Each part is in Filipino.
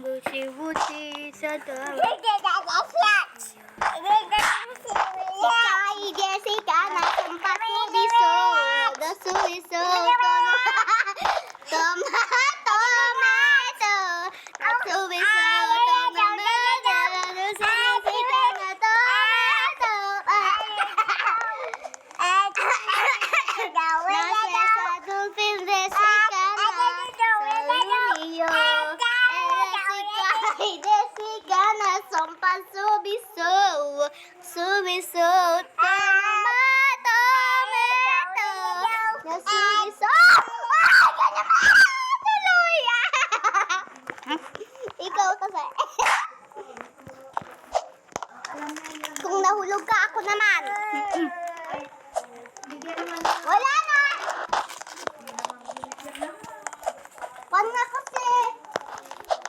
busi-busi sa tawa. Si Jessica na sempat subiso, subiso, tomato, subiso, subiso, tomato, subiso. Tuloy! Ikaw kasi. Kung nahulog ka, ako naman. Wala na! Wag na kasi.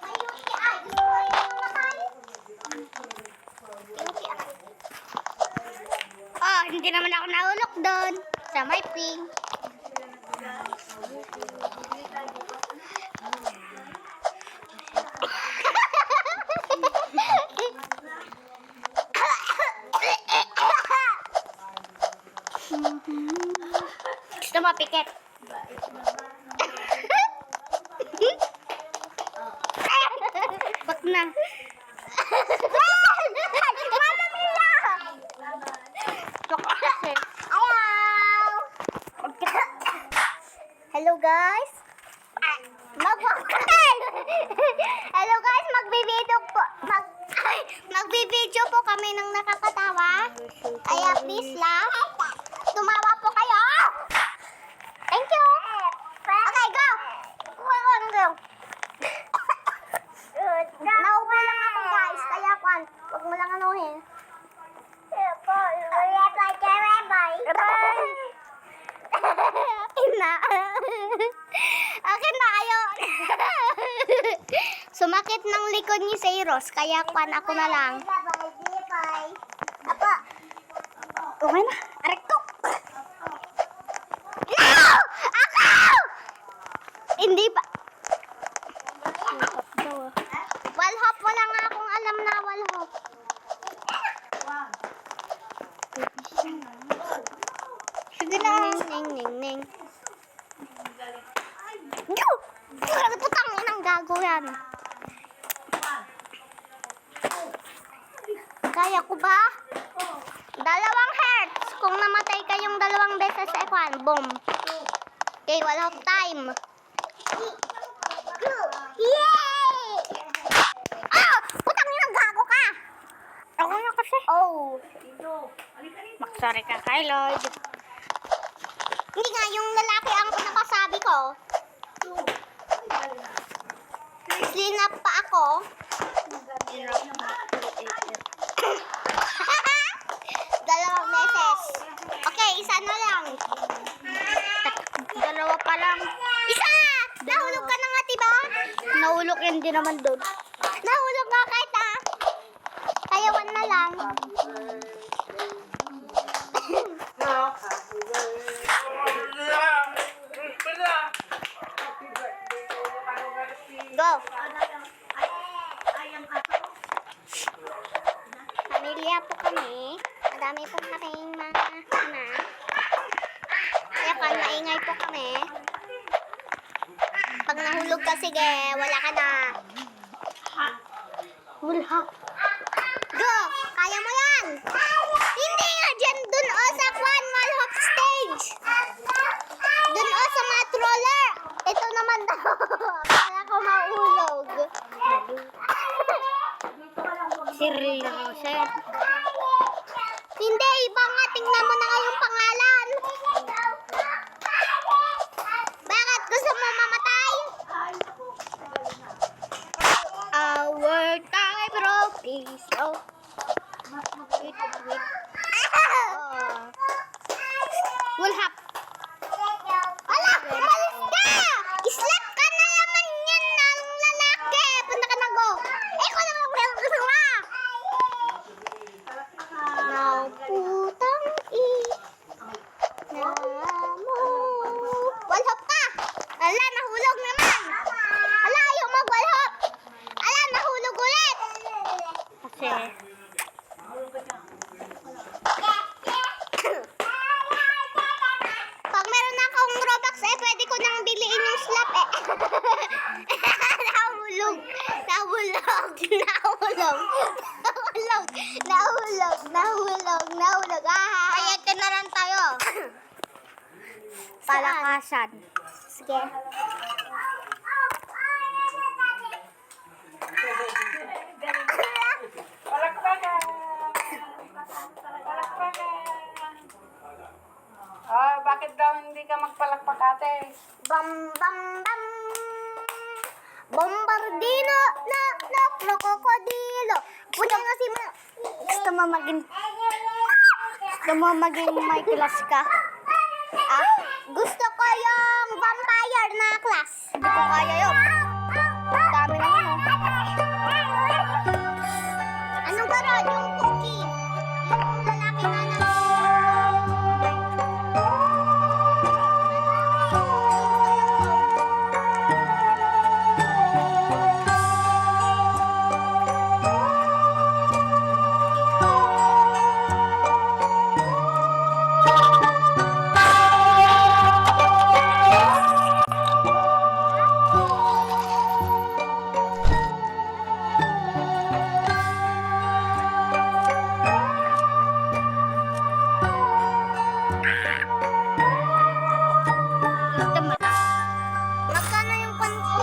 May UTI. Gusto mo yung makain? Oh, hindi naman ako nahulog doon. Sa may ping. Gusto mo pikit? Wag na. Mama Mila! Hello guys. Hello guys, magbibideo po kami ng nakakatawa. Kaya please lang, tumawa po kayo. Thank you. Okay, go. Go. Naupo lang ako guys, kaya wag mo lang anuhin. Akin na. Akin na kayo. Sumakit ng likod ni Sayros, kaya ako na lang. Apa? Okay na. Arik ko. No! Ako! Hindi ba? Walhop, wala nga akong alam na walhop. Sige na. Ning. Go! Putang inang gago yan. Kaya ko ba? 2 hearts. Kung namatay kayong 2 beses sa ekwan, boom. Okay, walhop time. Yay! Ah! Putang inang gago ka! Ako na kasi. Oh. Magsari ka kay Lord. Hindi nga, yung lalaki ang napasabi ko. Sinap pa ako. 2 beses. Okay, isa na lang. 2 pa lang. Isa! Nahulog ka na nga, diba? Nahulog yan din naman doon. Nahulog nga kahit Kaya 1 na lang. Go! Pamilya po kami. Madami po kaming mga anak. Kaya maingay po kami. Pag nahulog ka, sige, wala ka na. Wala. Go! Kaya mo yan! Hindi nga dyan, dun sa walhop stage. Dun sa mat roller. Ito naman daw. Kala ko mahulog. Seryoso. Hindi, iba nga. Tingnan mo na nga yung pangalan. Bakit? Gusto mo mamatay? Our time broke is oh. Wait. Walhop. Wala! Umalis ka! Islap ka na naman yan ng lalaki. Punta ka na, go. Ko naman gusto mo. Putang walhop ka! Ala, nahulog naman! Ala, ayaw mag-walhop! Ala, Nahulog. Ah! Payatin na lang tayo. Palakasan. Sige. Palakpakan! Palakpakan! Oh, bakit daw hindi ka magpalakpak, ate? Bam, bam, bam. Bombardino na krokodilo. Punya nga si Ma. Gusto mo maging may class ka? Ah, gusto ko yung vampire na class. Hindi ko kaya yun. Dami naman oh. Anong garo? Yung cookie. Yung lalaki na Gusto mo. magkano yung konti?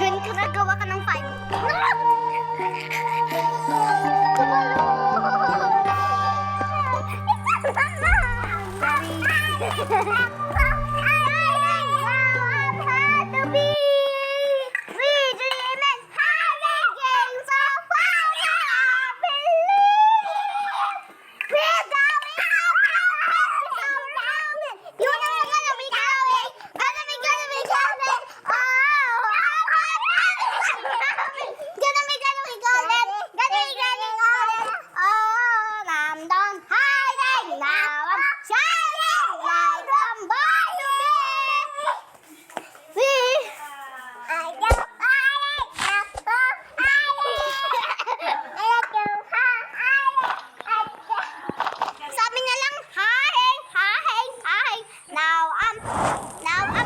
Diyan ka nagawa ka ng 'Sabi niya lang, hi. Now I'm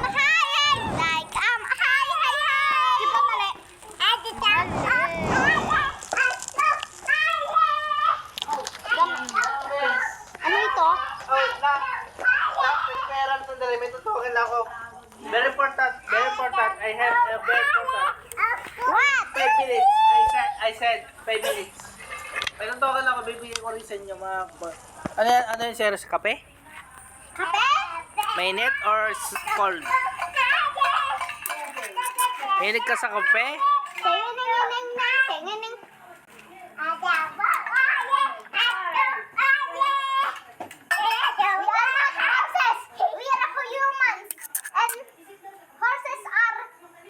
high like hi. Di ba mali? Ano ito? Oh, pera sandali. May tutukin lang ako. Very important. I have a very important. What? 5 minutes. I said 5 minutes. May tutukin ako. Bibigyan ko rin sa inyo mga Ano yung sir? Kape? Kape? Mainit or cold? Mainit ka sa kape? Tingining na.